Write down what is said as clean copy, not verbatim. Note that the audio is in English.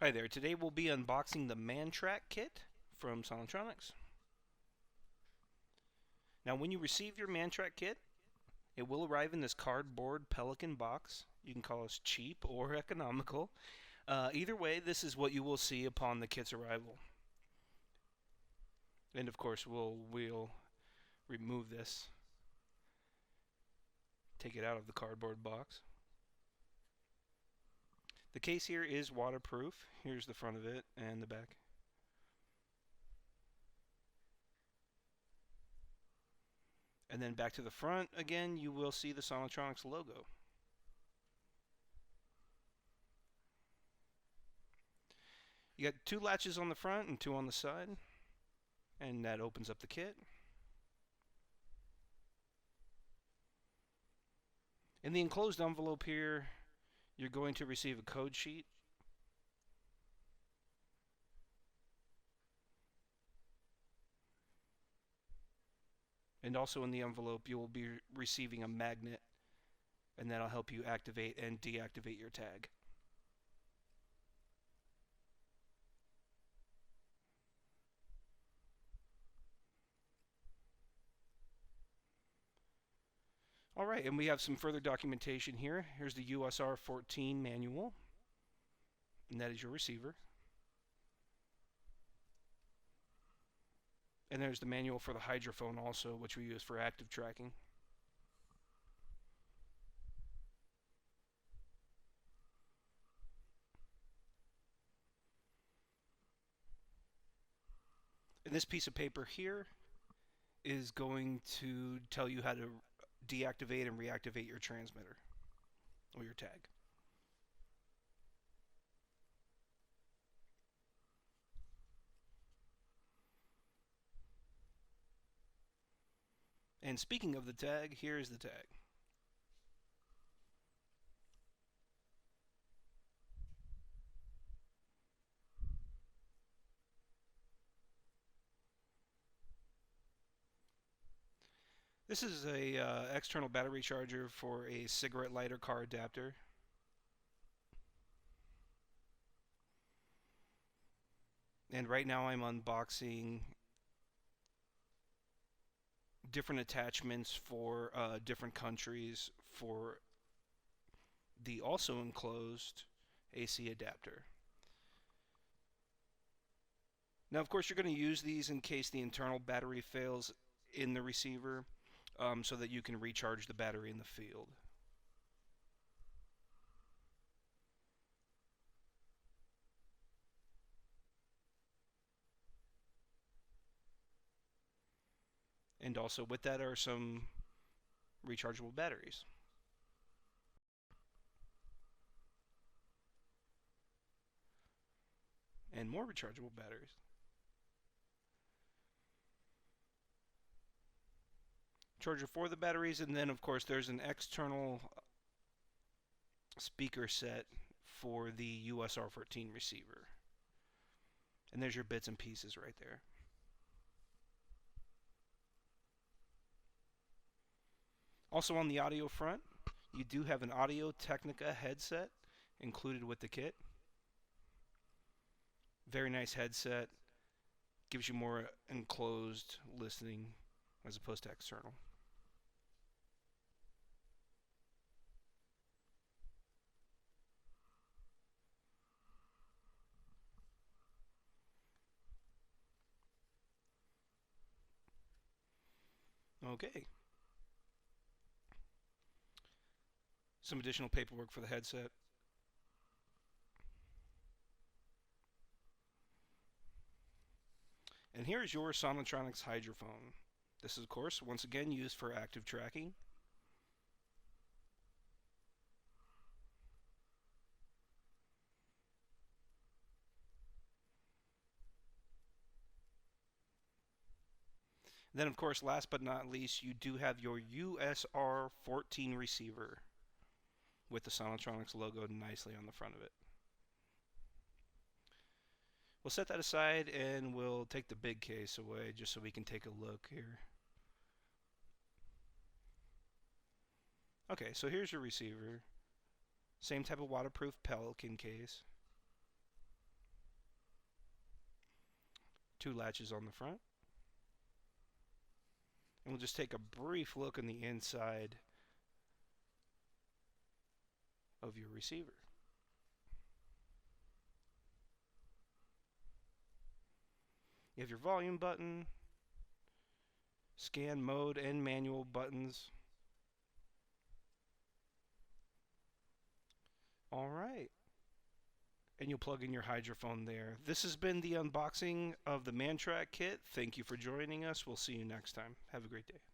Hi there, today we'll be unboxing the MANTRAK kit from Sonotronics. Now when you receive your MANTRAK kit, it will arrive in this cardboard Pelican box. You can call us cheap or economical. Either way, this is what you will see upon the kit's arrival. And of course we'll remove this, take it out of the cardboard box. The case here is waterproof. Here's the front of it and the back. And then back to the front again, you will see the Sonotronics logo. You got two latches on the front and two on the side, and that opens up the kit. In the enclosed envelope here, you're going to receive a code sheet. And also in the envelope, you will be receiving a magnet, and that'll help you activate and deactivate your tag. All right, and we have some further documentation here. Here's the USR 14 manual, and that is your receiver. And there's the manual for the hydrophone also, which we use for active tracking. And this piece of paper here is going to tell you how to deactivate and reactivate your transmitter or your tag. And speaking of the tag, here is the tag. This is a external battery charger for a cigarette lighter car adapter. And right now I'm unboxing different attachments for different countries for the also enclosed AC adapter. Now, of course, you're going to use these in case the internal battery fails in the receiver, so that you can recharge the battery in the field. And also with that are some rechargeable batteries. And more rechargeable batteries. Charger for the batteries, and then of course there's an external speaker set for the USR 14 receiver. And there's your bits and pieces right there. Also on the audio front, you do have an Audio Technica headset included with the kit. Very nice headset. Gives you more enclosed listening as opposed to external. Okay. Some additional paperwork for the headset. And here is your Sonotronics hydrophone. This is, of course, once again used for active tracking. Then, of course, last but not least, you do have your USR 14 receiver with the Sonotronics logo nicely on the front of it. We'll set that aside and we'll take the big case away just so we can take a look here. Okay, so here's your receiver. Same type of waterproof Pelican case. 2 latches on the front. And we'll just take a brief look in the inside of your receiver. You have your volume button, scan mode and manual buttons. All right. And you'll plug in your hydrophone there. This has been the unboxing of the MANTRAK kit. Thank you for joining us. We'll see you next time. Have a great day.